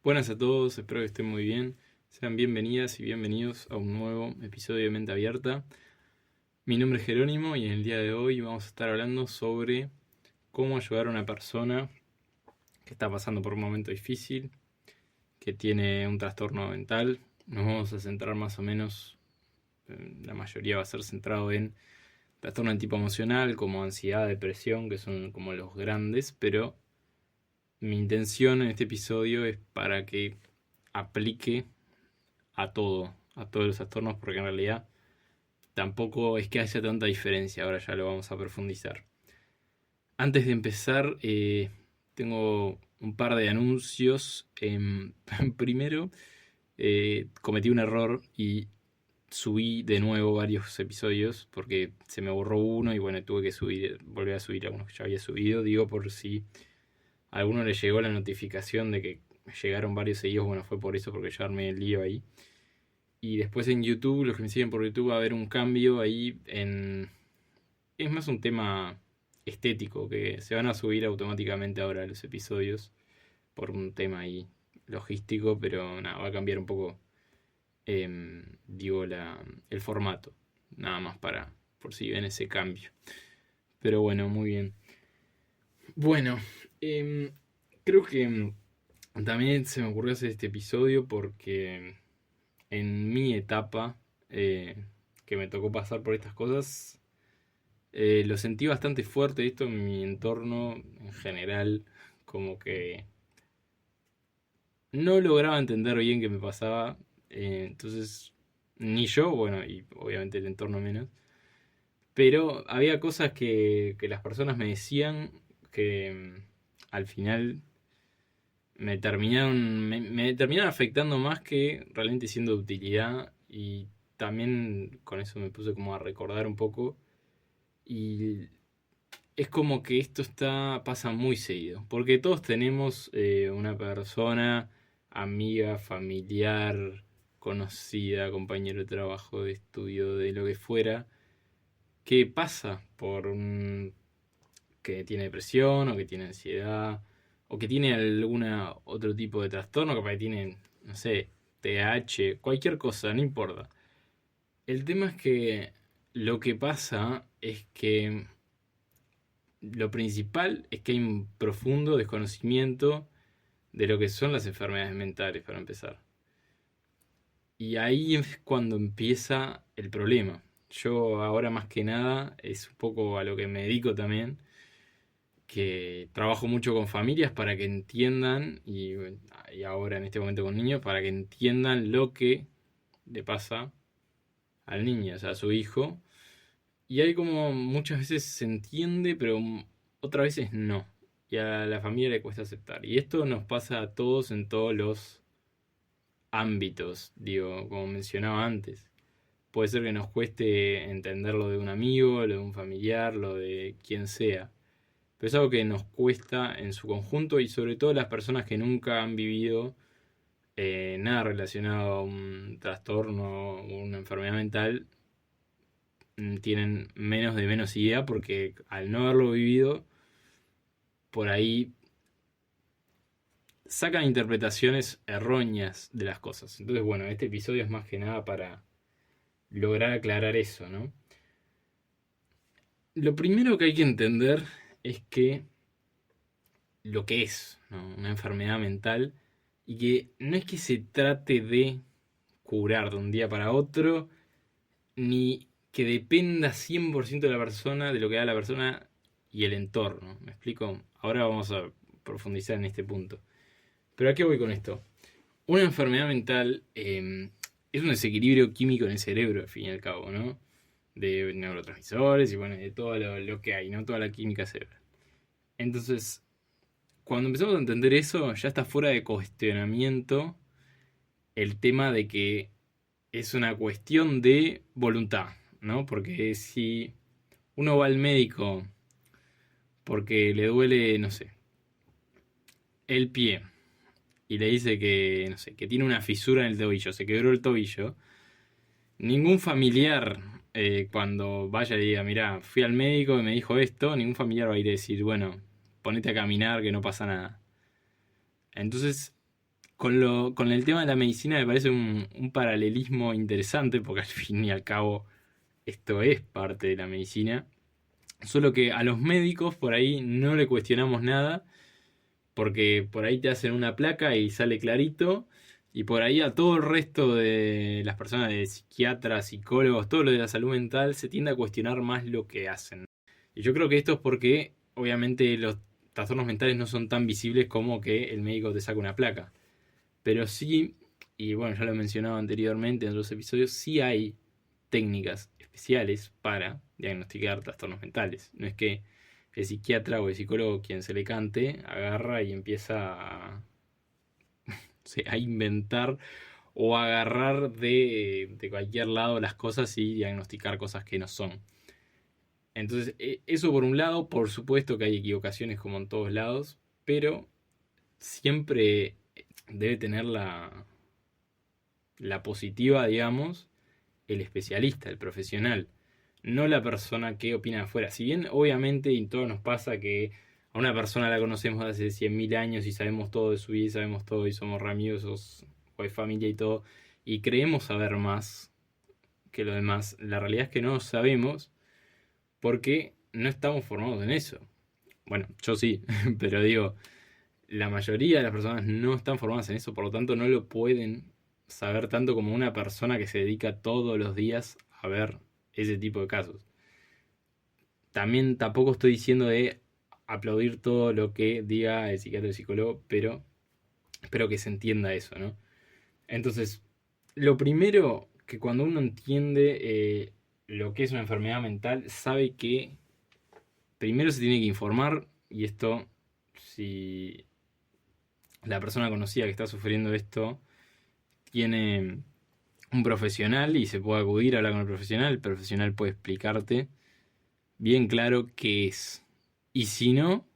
Buenas a todos, espero que estén muy bien. Sean bienvenidas y bienvenidos a un nuevo episodio de Mente Abierta. Mi nombre es Jerónimo y en el día de hoy vamos a estar hablando sobre cómo ayudar a una persona que está pasando por un momento difícil, que tiene un trastorno mental. Nos vamos a centrar más o menos, la mayoría va a ser centrado en trastorno de tipo emocional, como ansiedad, depresión, que son como los grandes, pero mi intención en este episodio es para que aplique a todos los trastornos, porque en realidad tampoco es que haya tanta diferencia, ahora ya lo vamos a profundizar. Antes de empezar, tengo un par de anuncios. Primero, cometí un error y subí de nuevo varios episodios porque se me borró uno y bueno, tuve que volver a subir algunos que ya había subido. Digo por si a alguno le llegó la notificación de que llegaron varios seguidos, bueno, fue por eso, porque yo armé el lío ahí. Y después en YouTube, los que me siguen por YouTube, va a haber un cambio ahí en... Es más un tema estético, que se van a subir automáticamente ahora los episodios por un tema ahí logístico, pero nada, va a cambiar un poco, digo, el formato. Nada más por si ven ese cambio. Pero bueno, muy bien. Bueno, creo que también se me ocurrió hacer este episodio porque en mi etapa que me tocó pasar por estas cosas, lo sentí bastante fuerte esto en mi entorno en general, como que no lograba entender bien qué me pasaba, entonces ni yo, bueno, y obviamente el entorno menos, pero había cosas que las personas me decían que al final me terminaron afectando más que realmente siendo de utilidad y también con eso me puse como a recordar un poco y es como que pasa muy seguido, porque todos tenemos una persona, amiga, familiar, conocida, compañero de trabajo, de estudio, de lo que fuera, que pasa por un que tiene depresión o que tiene ansiedad o que tiene alguna otro tipo de trastorno, capaz que tiene, no sé, TH, cualquier cosa, no importa. El tema es que lo que pasa es que lo principal es que hay un profundo desconocimiento de lo que son las enfermedades mentales, para empezar. Y ahí es cuando empieza el problema. Yo ahora más que nada es un poco a lo que me dedico también, que trabajo mucho con familias para que entiendan, y ahora en este momento con niños, para que entiendan lo que le pasa al niño, o sea, a su hijo. Y hay como muchas veces se entiende, pero otras veces no. Y a la familia le cuesta aceptar. Y esto nos pasa a todos en todos los ámbitos, digo, como mencionaba antes. Puede ser que nos cueste entender lo de un amigo, lo de un familiar, lo de quien sea. Pero es algo que nos cuesta en su conjunto y sobre todo las personas que nunca han vivido nada relacionado a un trastorno o una enfermedad mental, tienen menos de menos idea porque al no haberlo vivido, por ahí sacan interpretaciones erróneas de las cosas. Entonces, bueno, este episodio es más que nada para lograr aclarar eso, ¿no? Lo primero que hay que entender es que lo que es, ¿no? Una enfermedad mental y que no es que se trate de curar de un día para otro, ni que dependa 100% de la persona, de lo que haga la persona y el entorno. ¿Me explico? Ahora vamos a profundizar en este punto. Pero ¿a qué voy con esto? Una enfermedad mental es un desequilibrio químico en el cerebro, al fin y al cabo, ¿no? De neurotransmisores y bueno, de todo lo que hay, ¿no? Toda la química cerebral. Entonces, cuando empezamos a entender eso, ya está fuera de cuestionamiento el tema de que es una cuestión de voluntad, ¿no? Porque si uno va al médico porque le duele, no sé, el pie y le dice que, no sé, que tiene una fisura en el tobillo, se quebró el tobillo, ningún familiar cuando vaya y diga, mira, fui al médico y me dijo esto, ningún familiar va a ir a decir, bueno, ponete a caminar que no pasa nada. Entonces, con el tema de la medicina me parece un paralelismo interesante, porque al fin y al cabo esto es parte de la medicina. Solo que a los médicos por ahí no le cuestionamos nada, porque por ahí te hacen una placa y sale clarito, y por ahí a todo el resto de las personas, de psiquiatras, psicólogos, todo lo de la salud mental, se tiende a cuestionar más lo que hacen. Y yo creo que esto es porque obviamente los trastornos mentales no son tan visibles como que el médico te saca una placa. Pero sí, y bueno, ya lo he mencionado anteriormente en otros episodios, sí hay técnicas especiales para diagnosticar trastornos mentales. No es que el psiquiatra o el psicólogo, quien se le cante, agarra y empieza a inventar o a agarrar de cualquier lado las cosas y diagnosticar cosas que no son. Entonces, eso por un lado, por supuesto que hay equivocaciones como en todos lados, pero siempre debe tener la positiva, digamos, el especialista, el profesional, no la persona que opina de afuera. Si bien obviamente y todos nos pasa que a una persona la conocemos hace 100.000 años y sabemos todo de su vida y sabemos todo y somos re amigos o de familia y todo, y creemos saber más que lo demás, la realidad es que no sabemos porque no estamos formados en eso. Bueno, yo sí, pero digo, la mayoría de las personas no están formadas en eso, por lo tanto no lo pueden saber tanto como una persona que se dedica todos los días a ver ese tipo de casos. También tampoco estoy diciendo de aplaudir todo lo que diga el psiquiatra o el psicólogo, pero espero que se entienda eso, ¿no? Entonces, lo primero que cuando uno entiende lo que es una enfermedad mental, sabe que primero se tiene que informar, y esto, si la persona conocida que está sufriendo esto tiene un profesional y se puede acudir a hablar con el profesional puede explicarte bien claro qué es. Y si no,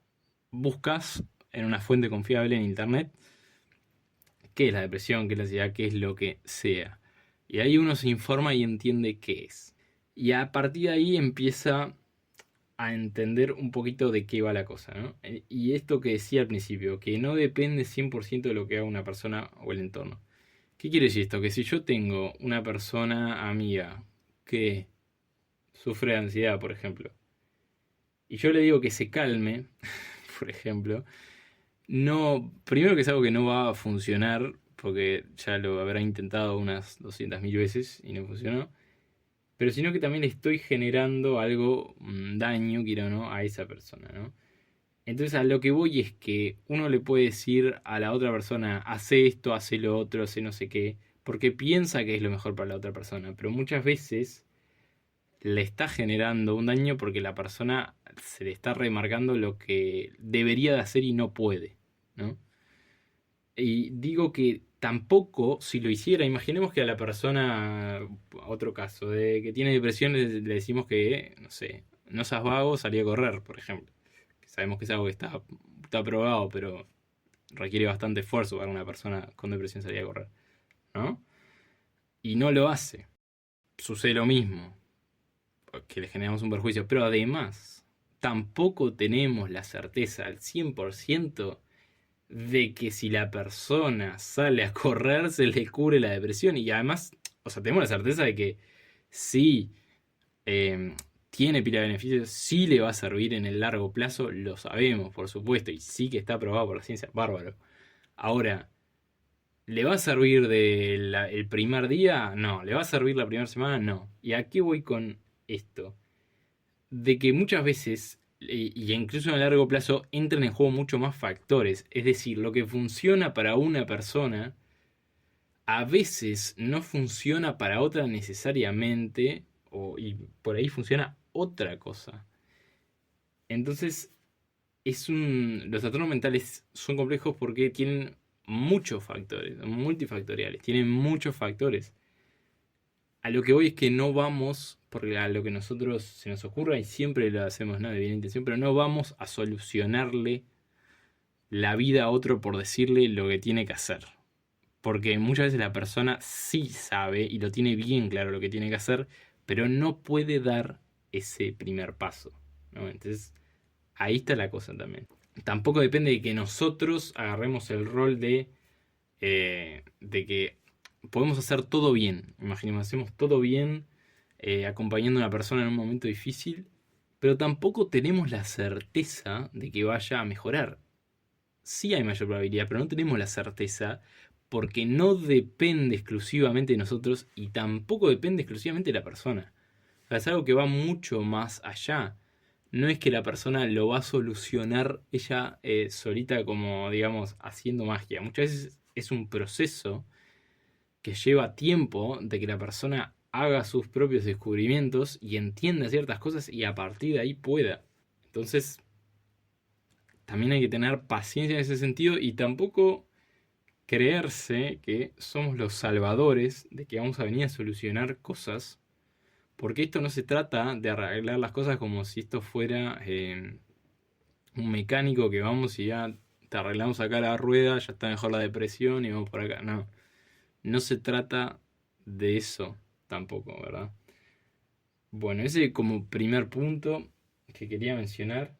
buscas en una fuente confiable en internet qué es la depresión, qué es la ansiedad, qué es lo que sea. Y ahí uno se informa y entiende qué es. Y a partir de ahí empieza a entender un poquito de qué va la cosa, ¿no? Y esto que decía al principio, que no depende 100% de lo que haga una persona o el entorno. ¿Qué quiere decir esto? Que si yo tengo una persona amiga que sufre de ansiedad, por ejemplo, y yo le digo que se calme, por ejemplo, no, primero que es algo que no va a funcionar, porque ya lo habrá intentado unas 200.000 veces y no funcionó, pero sino que también le estoy generando algo, daño, quiera o no, a esa persona, ¿no? Entonces a lo que voy es que uno le puede decir a la otra persona, hace esto, hace lo otro, hace no sé qué, porque piensa que es lo mejor para la otra persona, pero muchas veces le está generando un daño porque la persona se le está remarcando lo que debería de hacer y no puede, ¿no? Y digo que tampoco, si lo hiciera, imaginemos que a la persona, otro caso, de que tiene depresión, le decimos que, no sé, no seas vago, salí a correr, por ejemplo. Que sabemos que es algo que está probado, pero requiere bastante esfuerzo para una persona con depresión salir a correr, ¿no? Y no lo hace. Sucede lo mismo, que le generamos un perjuicio, pero además, tampoco tenemos la certeza al 100% de que si la persona sale a correr se le cure la depresión. Y además, o sea, tenemos la certeza de que si eh, tiene pila de beneficios, sí le va a servir en el largo plazo, lo sabemos, por supuesto, y sí que está probado por la ciencia, bárbaro. Ahora, ¿le va a servir el primer día? No. ¿Le va a servir la primera semana? No. ¿Y a qué voy con esto? De que muchas veces, y incluso a largo plazo, entran en juego mucho más factores. Es decir, lo que funciona para una persona, a veces no funciona para otra necesariamente, y por ahí funciona otra cosa. Entonces, los trastornos mentales son complejos porque tienen muchos factores, multifactoriales, tienen muchos factores. A lo que voy es que no vamos, porque a lo que nosotros se nos ocurra, y siempre lo hacemos, ¿no?, de buena intención, pero no vamos a solucionarle la vida a otro por decirle lo que tiene que hacer. Porque muchas veces la persona sí sabe y lo tiene bien claro lo que tiene que hacer, pero no puede dar ese primer paso, ¿no? Entonces, ahí está la cosa también. Tampoco depende de que nosotros agarremos el rol de de que podemos hacer todo bien. Imaginemos, hacemos todo bien acompañando a una persona en un momento difícil, pero tampoco tenemos la certeza de que vaya a mejorar. Sí hay mayor probabilidad, pero no tenemos la certeza porque no depende exclusivamente de nosotros y tampoco depende exclusivamente de la persona. O sea, es algo que va mucho más allá. No es que la persona lo va a solucionar ella solita como, digamos, haciendo magia. Muchas veces es un proceso que lleva tiempo de que la persona haga sus propios descubrimientos y entienda ciertas cosas y a partir de ahí pueda. Entonces, también hay que tener paciencia en ese sentido y tampoco creerse que somos los salvadores de que vamos a venir a solucionar cosas, porque esto no se trata de arreglar las cosas como si esto fuera un mecánico que vamos y ya te arreglamos acá la rueda, ya está mejor la depresión y vamos por acá. No, no se trata de eso tampoco, ¿verdad? Bueno, ese como primer punto que quería mencionar.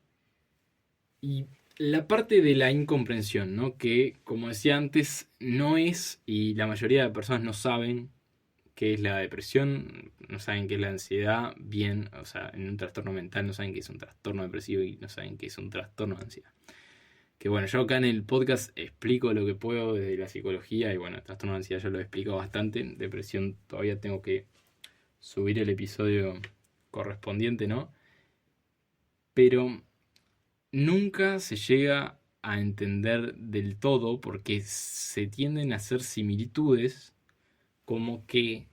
Y la parte de la incomprensión, ¿no? Que, como decía antes, no es, y la mayoría de personas no saben qué es la depresión, no saben qué es la ansiedad, bien, o sea, en un trastorno mental no saben qué es un trastorno depresivo y no saben qué es un trastorno de ansiedad. Que bueno, yo acá en el podcast explico lo que puedo desde la psicología y bueno, el trastorno de ansiedad ya lo he explicado bastante, depresión todavía tengo que subir el episodio correspondiente, ¿no? Pero nunca se llega a entender del todo porque se tienden a hacer similitudes como que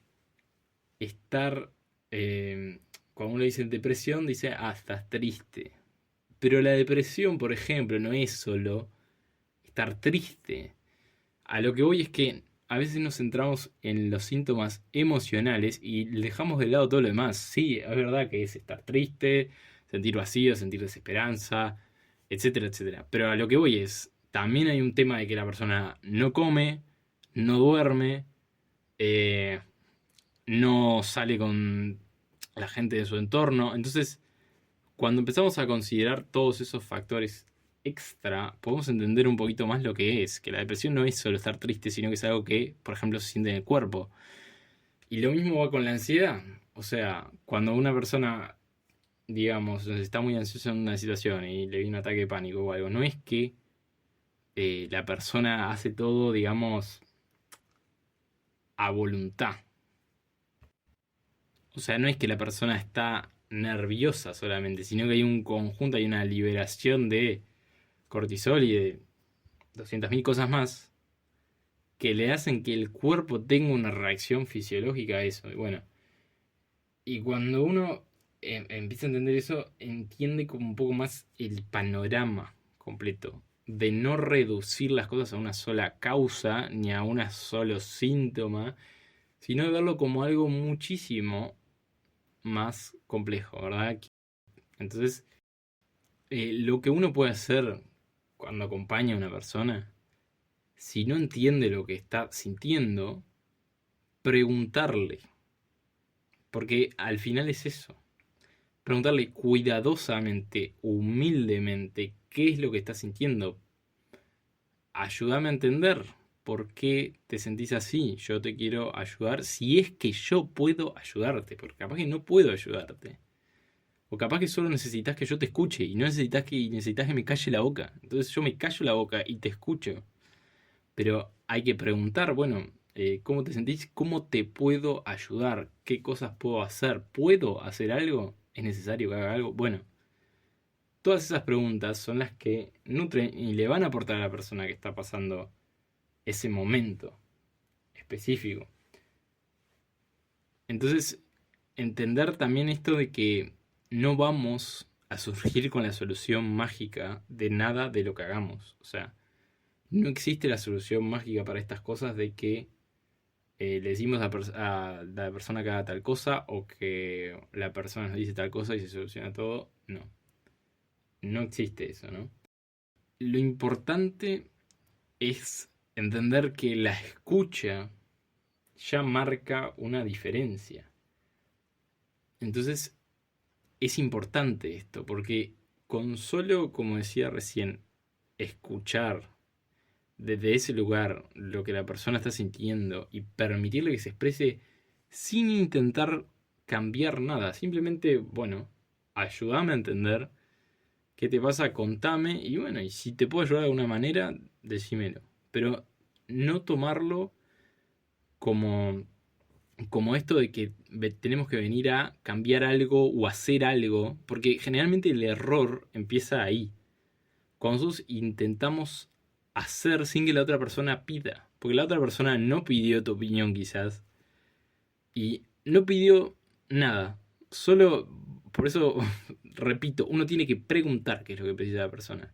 estar, cuando uno dice depresión, dice, ah, estás triste. Pero la depresión, por ejemplo, no es solo estar triste. A lo que voy es que a veces nos centramos en los síntomas emocionales y dejamos de lado todo lo demás. Sí, es verdad que es estar triste, sentir vacío, sentir desesperanza, etcétera, etcétera. Pero a lo que voy es, también hay un tema de que la persona no come, no duerme, eh, no sale con la gente de su entorno. Entonces, cuando empezamos a considerar todos esos factores extra, podemos entender un poquito más lo que es, que la depresión no es solo estar triste, sino que es algo que, por ejemplo, se siente en el cuerpo. Y lo mismo va con la ansiedad. O sea, cuando una persona, digamos, está muy ansiosa en una situación y le viene un ataque de pánico o algo, no es que la persona hace todo, digamos, a voluntad. O sea, no es que la persona está nerviosa solamente, sino que hay un conjunto, hay una liberación de cortisol y de 200.000 cosas más que le hacen que el cuerpo tenga una reacción fisiológica a eso. Y bueno, y cuando uno empieza a entender eso, entiende como un poco más el panorama completo, de no reducir las cosas a una sola causa ni a un solo síntoma, sino de verlo como algo muchísimo más complejo, ¿verdad? Entonces, lo que uno puede hacer cuando acompaña a una persona, si no entiende lo que está sintiendo, preguntarle. Porque al final es eso. Preguntarle cuidadosamente, humildemente, qué es lo que está sintiendo. Ayúdame a entender por qué te sentís así. Yo te quiero ayudar si es que yo puedo ayudarte. Porque capaz que no puedo ayudarte. O capaz que solo necesitas que yo te escuche y no necesitas que me calle la boca. Entonces yo me callo la boca y te escucho. Pero hay que preguntar, bueno, ¿cómo te sentís? ¿Cómo te puedo ayudar? ¿Qué cosas puedo hacer? ¿Puedo hacer algo? ¿Es necesario que haga algo? Bueno, todas esas preguntas son las que nutren y le van a aportar a la persona que está pasando ese momento específico. Entonces, entender también esto de que no vamos a surgir con la solución mágica de nada de lo que hagamos. O sea, no existe la solución mágica para estas cosas de que le decimos a la persona que haga tal cosa o que la persona nos dice tal cosa y se soluciona todo. No, no existe eso, ¿no? Lo importante es entender que la escucha ya marca una diferencia. Entonces es importante esto, porque con solo, como decía recién, escuchar desde ese lugar lo que la persona está sintiendo y permitirle que se exprese sin intentar cambiar nada. Simplemente, bueno, ayúdame a entender qué te pasa, contame y bueno, y si te puedo ayudar de alguna manera, decímelo. Pero no tomarlo como, como esto de que tenemos que venir a cambiar algo o hacer algo, porque generalmente el error empieza ahí. Cuando nosotros intentamos hacer sin que la otra persona pida, porque la otra persona no pidió tu opinión quizás, y no pidió nada, solo, por eso, repito, uno tiene que preguntar qué es lo que precisa la persona.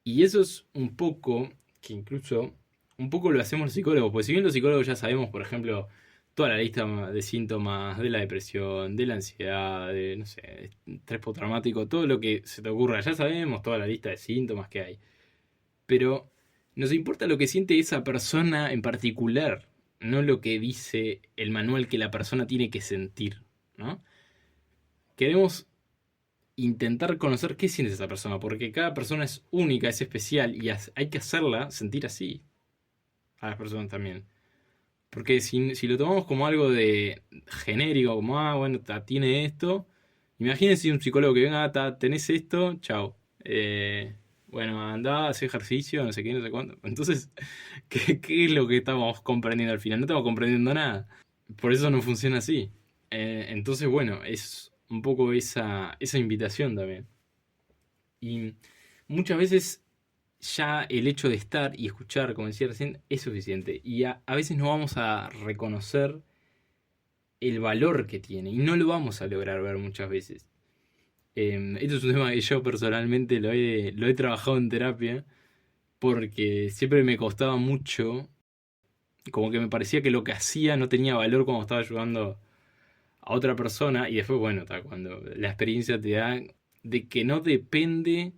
Y eso es un poco, que incluso, un poco lo hacemos los psicólogos, porque si bien los psicólogos ya sabemos, por ejemplo, toda la lista de síntomas de la depresión, de la ansiedad, de, no sé, estrés postraumático, todo lo que se te ocurra, ya sabemos toda la lista de síntomas que hay. Pero nos importa lo que siente esa persona en particular, no lo que dice el manual que la persona tiene que sentir, ¿no? Queremos intentar conocer qué siente esa persona, porque cada persona es única, es especial y hay que hacerla sentir así a las personas también. Porque si lo tomamos como algo de genérico, como, bueno, tiene esto, imagínense un psicólogo que venga, tenés esto, chao. Bueno, andá, hacer ejercicio, no sé qué, no sé cuánto. Entonces, ¿qué es lo que estamos comprendiendo al final? No estamos comprendiendo nada. Por eso no funciona así. Entonces, bueno, es un poco esa invitación también. Y muchas veces ya el hecho de estar y escuchar, como decía recién, es suficiente. Y a veces no vamos a reconocer el valor que tiene y no lo vamos a lograr ver muchas veces. Esto es un tema que yo personalmente lo he trabajado en terapia porque siempre me costaba mucho, como que me parecía que lo que hacía no tenía valor cuando estaba ayudando a otra persona y después, bueno, cuando la experiencia te da de que no depende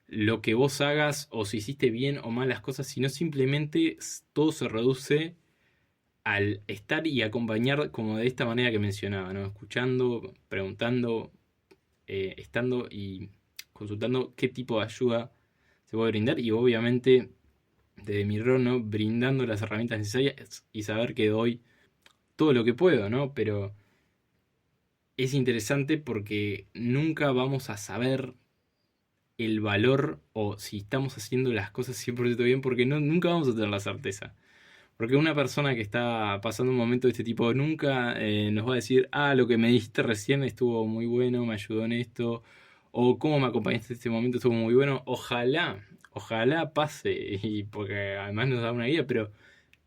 lo que vos hagas o si hiciste bien o mal las cosas, sino simplemente todo se reduce al estar y acompañar como de esta manera que mencionaba, ¿no? Escuchando, preguntando, estando y consultando qué tipo de ayuda se puede brindar y obviamente desde mi rol, ¿no? Brindando las herramientas necesarias y saber que doy todo lo que puedo, ¿no? Pero es interesante porque nunca vamos a saber el valor o si estamos haciendo las cosas 100% bien porque nunca vamos a tener la certeza. Porque una persona que está pasando un momento de este tipo nunca nos va a decir, lo que me dijiste recién estuvo muy bueno, me ayudó en esto, o cómo me acompañaste en este momento estuvo muy bueno. Ojalá pase, y porque además nos da una guía, pero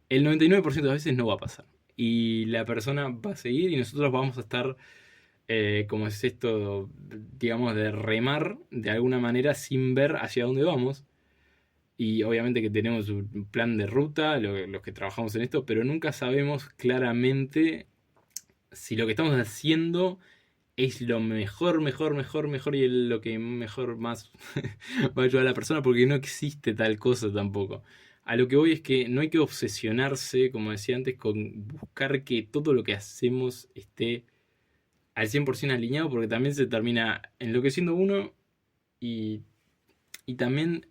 el 99% de las veces no va a pasar. Y la persona va a seguir y nosotros vamos a estar, como es esto, digamos, de remar de alguna manera sin ver hacia dónde vamos. Y obviamente que tenemos un plan de ruta, los que trabajamos en esto, pero nunca sabemos claramente si lo que estamos haciendo es lo mejor y es lo que mejor más va a ayudar a la persona, porque no existe tal cosa tampoco. A lo que voy es que no hay que obsesionarse, como decía antes, con buscar que todo lo que hacemos esté al 100% alineado, porque también se termina enloqueciendo uno y, y también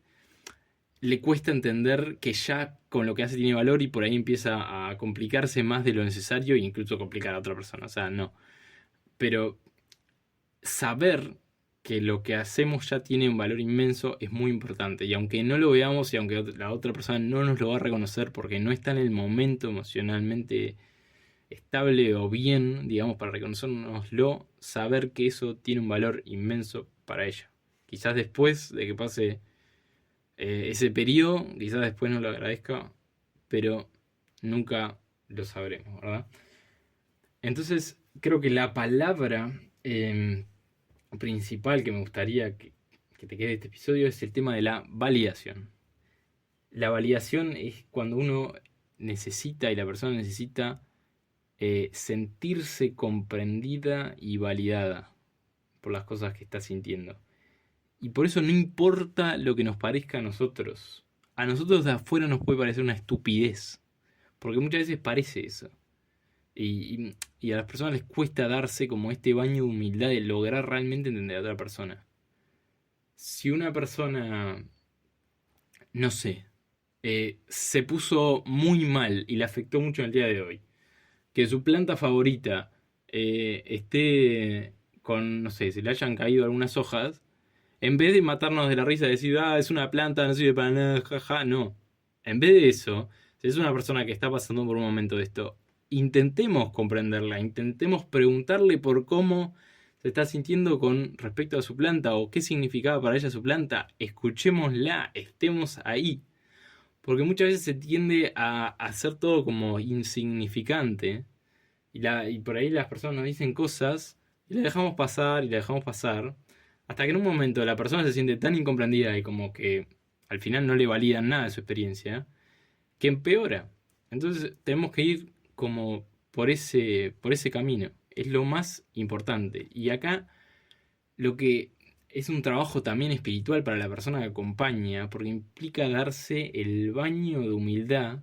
le cuesta entender que ya con lo que hace tiene valor y por ahí empieza a complicarse más de lo necesario e incluso complicar a otra persona. O sea, no. Pero saber que lo que hacemos ya tiene un valor inmenso es muy importante. Y aunque no lo veamos y aunque la otra persona no nos lo va a reconocer porque no está en el momento emocionalmente estable o bien, digamos, para reconocernoslo, saber que eso tiene un valor inmenso para ella. Quizás después de que pase ese periodo, quizás después no lo agradezca, pero nunca lo sabremos, ¿verdad? Entonces, creo que la palabra principal que me gustaría que te quede de este episodio es el tema de la validación. La validación es cuando uno necesita y la persona necesita sentirse comprendida y validada por las cosas que está sintiendo. Y por eso no importa lo que nos parezca a nosotros. A nosotros de afuera nos puede parecer una estupidez. Porque muchas veces parece eso. Y a las personas les cuesta darse como este baño de humildad de lograr realmente entender a otra persona. Si una persona, no sé, se puso muy mal y le afectó mucho en el día de hoy. Que su planta favorita esté con, no sé, se le hayan caído algunas hojas, en vez de matarnos de la risa y decir, ah, es una planta, no sirve para nada, jaja, no. En vez de eso, si es una persona que está pasando por un momento de esto, intentemos comprenderla, intentemos preguntarle por cómo se está sintiendo con respecto a su planta o qué significaba para ella su planta. Escuchémosla, estemos ahí. Porque muchas veces se tiende a hacer todo como insignificante y por ahí las personas nos dicen cosas y la dejamos pasar y la dejamos pasar. Hasta que en un momento la persona se siente tan incomprendida y como que al final no le validan nada de su experiencia, que empeora. Entonces tenemos que ir como por ese camino. Es lo más importante. Y acá lo que es un trabajo también espiritual para la persona que acompaña, porque implica darse el baño de humildad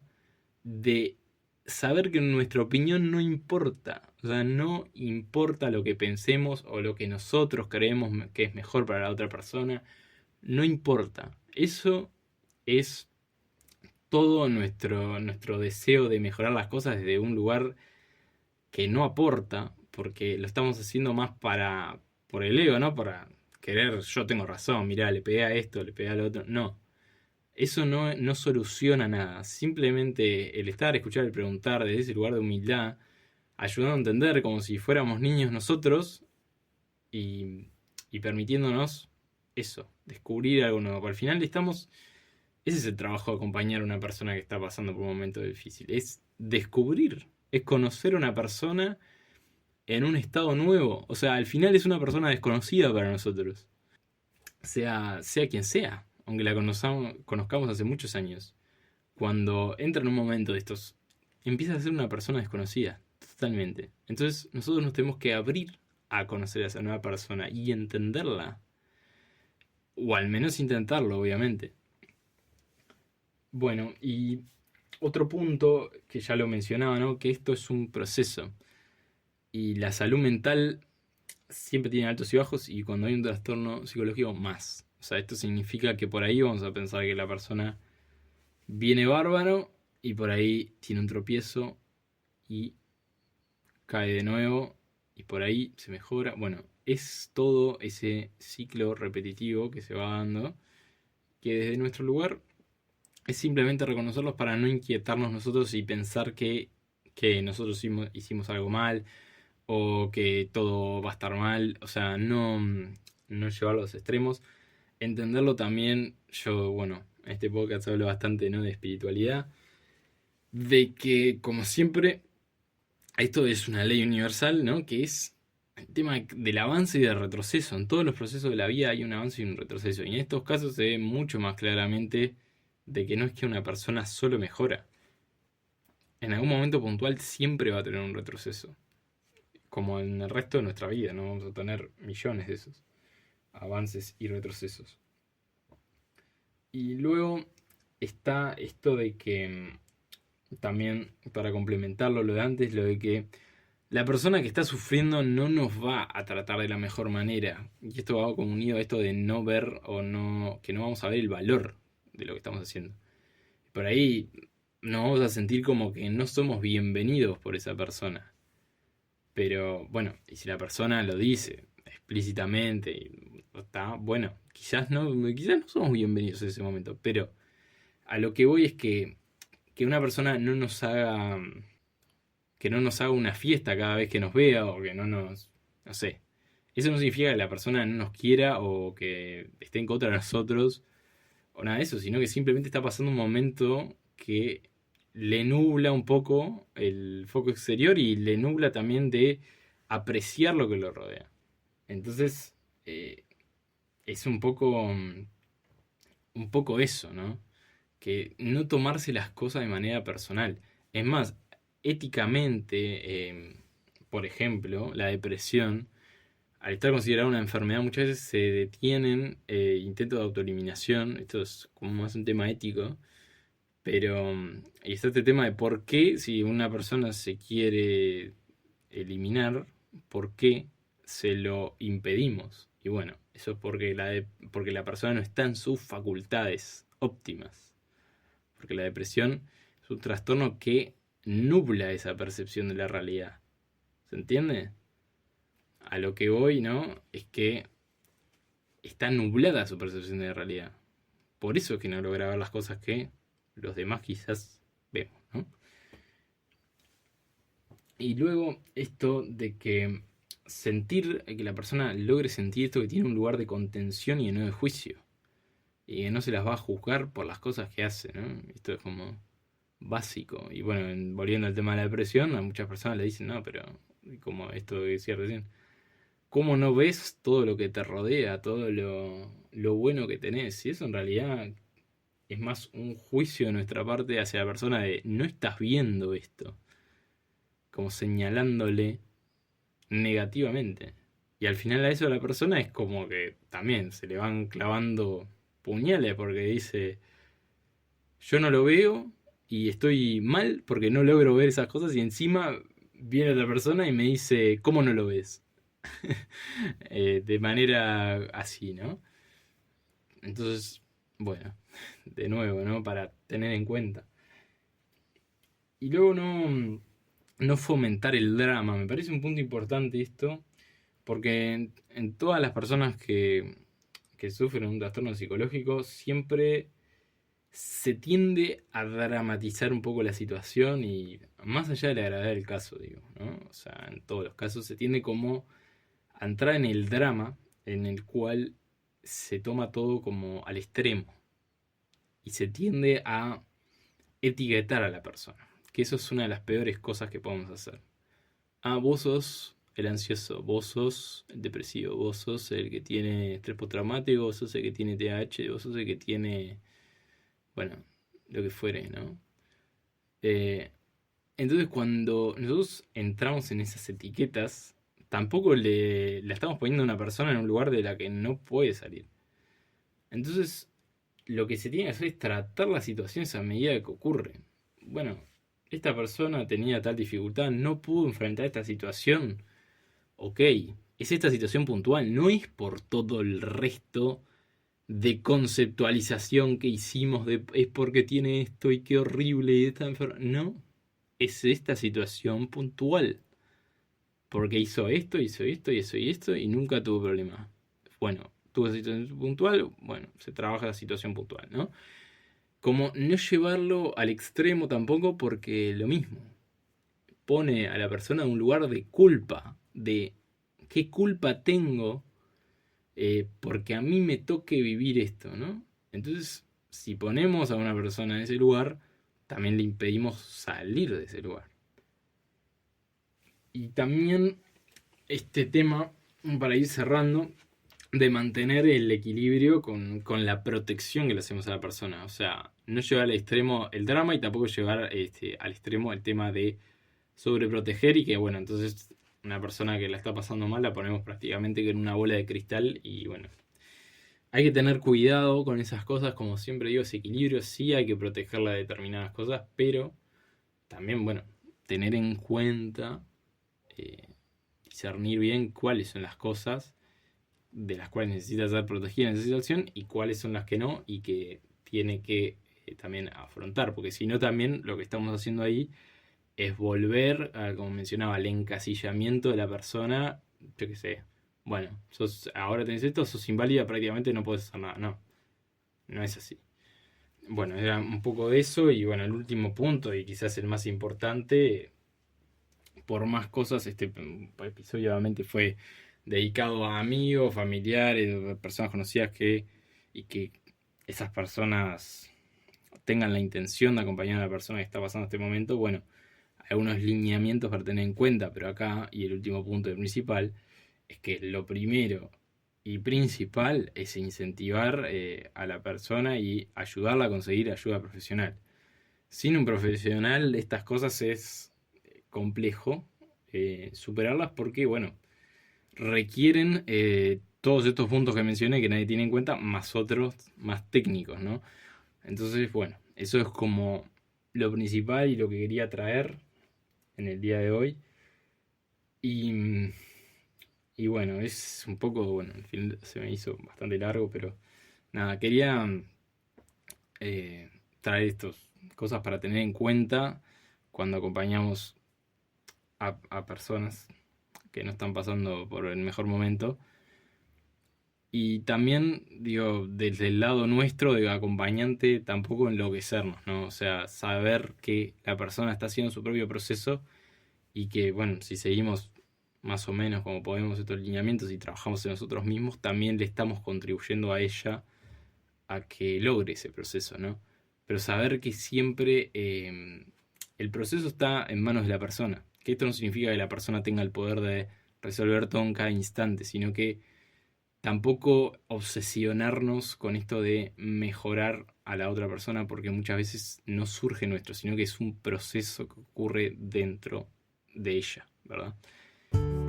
de saber que nuestra opinión no importa. O sea, no importa lo que pensemos o lo que nosotros creemos que es mejor para la otra persona. No importa. Eso es todo nuestro deseo de mejorar las cosas desde un lugar que no aporta, porque lo estamos haciendo más por el ego, ¿no? Para querer, yo tengo razón, mirá, le pegué a esto, le pegué al otro. No, eso no soluciona nada. Simplemente el estar, escuchar, el preguntar desde ese lugar de humildad, ayudando a entender como si fuéramos niños nosotros y, y permitiéndonos eso, descubrir algo nuevo. Al final estamos, ese es el trabajo de acompañar a una persona que está pasando por un momento difícil, es descubrir, es conocer a una persona en un estado nuevo. O sea, al final es una persona desconocida para nosotros, sea quien sea, aunque la conozcamos hace muchos años. Cuando entra en un momento de estos, empieza a ser una persona desconocida, totalmente. Entonces nosotros nos tenemos que abrir a conocer a esa nueva persona y entenderla. O al menos intentarlo, obviamente. Bueno, y otro punto que ya lo mencionaba, ¿no? Que esto es un proceso. Y la salud mental siempre tiene altos y bajos y cuando hay un trastorno psicológico más. O sea, esto significa que por ahí vamos a pensar que la persona viene bárbaro y por ahí tiene un tropiezo y cae de nuevo y por ahí se mejora. Bueno, es todo ese ciclo repetitivo que se va dando, que desde nuestro lugar es simplemente reconocerlos para no inquietarnos nosotros y pensar que nosotros hicimos algo mal o que todo va a estar mal. O sea, no llevarlo a los extremos. Entenderlo también, yo, bueno, en este podcast hablo bastante, ¿no?, de espiritualidad, de que, como siempre, esto es una ley universal, ¿no? Que es el tema del avance y del retroceso. En todos los procesos de la vida hay un avance y un retroceso. Y en estos casos se ve mucho más claramente de que no es que una persona solo mejora. En algún momento puntual siempre va a tener un retroceso. Como en el resto de nuestra vida, ¿no? Vamos a tener millones de esos avances y retrocesos. Y luego está esto de que también, para complementarlo lo de antes, lo de que la persona que está sufriendo no nos va a tratar de la mejor manera. Y esto va como unido a esto de no ver o no, que no vamos a ver el valor de lo que estamos haciendo. Por ahí nos vamos a sentir como que no somos bienvenidos por esa persona. Pero bueno, y si la persona lo dice explícitamente, y está, bueno, quizás no somos bienvenidos en ese momento. Pero a lo que voy es que una persona que no nos haga una fiesta cada vez que nos vea o que no sé. Eso no significa que la persona no nos quiera o que esté en contra de nosotros o nada de eso, sino que simplemente está pasando un momento que le nubla un poco el foco exterior y le nubla también de apreciar lo que lo rodea. Entonces, es un poco eso, ¿no? Que no tomarse las cosas de manera personal. Es más, éticamente, por ejemplo, la depresión, al estar considerada una enfermedad, muchas veces se detienen intentos de autoeliminación. Esto es como más un tema ético. Pero, y está este tema de por qué, si una persona se quiere eliminar, por qué se lo impedimos. Y bueno, eso es porque porque la persona no está en sus facultades óptimas porque la depresión es un trastorno que nubla esa percepción de la realidad. ¿Se entiende? A lo que voy, ¿no? Es que está nublada su percepción de la realidad. Por eso es que no logra ver las cosas que los demás quizás vemos, ¿no? Y luego esto de que que la persona logre sentir esto que tiene un lugar de contención y no de juicio. Y que no se las va a juzgar por las cosas que hace, ¿no? Esto es como básico. Y bueno, volviendo al tema de la depresión, a muchas personas le dicen, no, pero como esto que decía recién, ¿cómo no ves todo lo que te rodea, todo lo bueno que tenés? Y eso en realidad es más un juicio de nuestra parte hacia la persona de no estás viendo esto, como señalándole negativamente. Y al final a eso de la persona es como que también se le van clavando puñales porque dice, yo no lo veo y estoy mal porque no logro ver esas cosas y encima viene otra persona y me dice, ¿cómo no lo ves? De manera así, ¿no? Entonces, bueno, de nuevo, ¿no? Para tener en cuenta. Y luego no fomentar el drama. Me parece un punto importante esto, porque en todas las personas que sufren un trastorno psicológico siempre se tiende a dramatizar un poco la situación y más allá de la gravedad del caso, digo, ¿no? O sea, en todos los casos se tiende como a entrar en el drama en el cual se toma todo como al extremo y se tiende a etiquetar a la persona, que eso es una de las peores cosas que podemos hacer. Ah, vos sos el ansioso, vos sos el depresivo, vos sos el que tiene estrés postraumático, vos sos el que tiene TH, vos sos el que tiene, bueno, lo que fuere, ¿no? Eh, entonces cuando nosotros entramos en esas etiquetas, tampoco la estamos poniendo a una persona en un lugar de la que no puede salir. Entonces, lo que se tiene que hacer es tratar las situaciones a medida que ocurren. Bueno, esta persona tenía tal dificultad, no pudo enfrentar esta situación. Ok, es esta situación puntual, no es por todo el resto de conceptualización que hicimos de es porque tiene esto y qué horrible y está enfermo. No, es esta situación puntual. Porque hizo esto y eso y esto y nunca tuvo problema. Bueno, tuvo situación puntual, bueno, se trabaja la situación puntual, ¿no? Como no llevarlo al extremo tampoco porque lo mismo, pone a la persona en un lugar de culpa, de qué culpa tengo porque a mí me toque vivir esto, ¿no? Entonces, si ponemos a una persona en ese lugar, también le impedimos salir de ese lugar. Y también este tema, para ir cerrando, de mantener el equilibrio con la protección que le hacemos a la persona. O sea, no llevar al extremo el drama y tampoco llevar al extremo el tema de sobreproteger y que, bueno, entonces una persona que la está pasando mal la ponemos prácticamente que en una bola de cristal y, bueno, hay que tener cuidado con esas cosas, como siempre digo, ese equilibrio, sí hay que protegerla de determinadas cosas, pero también, bueno, tener en cuenta, discernir bien cuáles son las cosas de las cuales necesita ser protegida en esa situación y cuáles son las que no y que tiene que también afrontar, porque si no también lo que estamos haciendo ahí es volver, como mencionaba, al encasillamiento de la persona, yo qué sé, bueno, ahora tenés esto, sos inválida, prácticamente no podés hacer nada, no, no es así. Bueno, era un poco de eso y bueno, el último punto y quizás el más importante, por más cosas, este episodio obviamente fue dedicado a amigos, familiares, personas conocidas y que esas personas tengan la intención de acompañar a la persona que está pasando este momento, bueno, algunos lineamientos para tener en cuenta, pero acá, y el último punto principal, es que lo primero y principal es incentivar a la persona y ayudarla a conseguir ayuda profesional. Sin un profesional estas cosas es complejo superarlas porque, bueno, requieren todos estos puntos que mencioné que nadie tiene en cuenta, más otros más técnicos, ¿no? Entonces, bueno, eso es como lo principal y lo que quería traer en el día de hoy. Y, y bueno, es un poco, bueno, al fin se me hizo bastante largo, pero nada, quería traer estas cosas para tener en cuenta cuando acompañamos a personas que no están pasando por el mejor momento. Y también, digo, desde el lado nuestro de acompañante, tampoco enloquecernos, ¿no? O sea, saber que la persona está haciendo su propio proceso y que, bueno, si seguimos más o menos como podemos estos lineamientos y trabajamos en nosotros mismos, también le estamos contribuyendo a ella a que logre ese proceso, ¿no? Pero saber que siempre el proceso está en manos de la persona. Que esto no significa que la persona tenga el poder de resolver todo en cada instante, sino que tampoco obsesionarnos con esto de mejorar a la otra persona, porque muchas veces no surge nuestro, sino que es un proceso que ocurre dentro de ella, ¿verdad?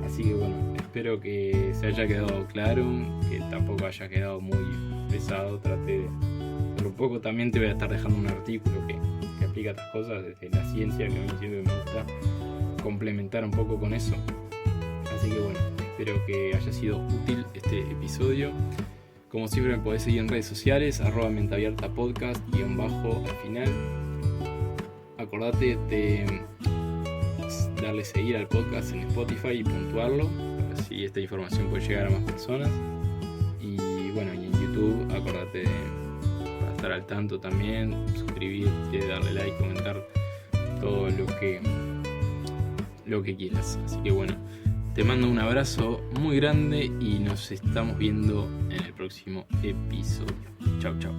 Así que bueno, espero que se haya quedado claro, que tampoco haya quedado muy pesado. Traté de... Por un poco también te voy a estar dejando un artículo que explica estas cosas desde la ciencia, que a mí siempre me gusta complementar un poco con eso. Así que bueno, espero que haya sido útil este episodio. Como siempre me podés seguir en redes sociales, @menteabiertapodcast _ al final. Acordate de darle seguir al podcast en Spotify y puntuarlo, para así esta información puede llegar a más personas. Y bueno, y en YouTube acordate para estar al tanto también, suscribirte, darle like, comentar todo lo que quieras. Así que bueno, te mando un abrazo muy grande y nos estamos viendo en el próximo episodio. Chau, chau.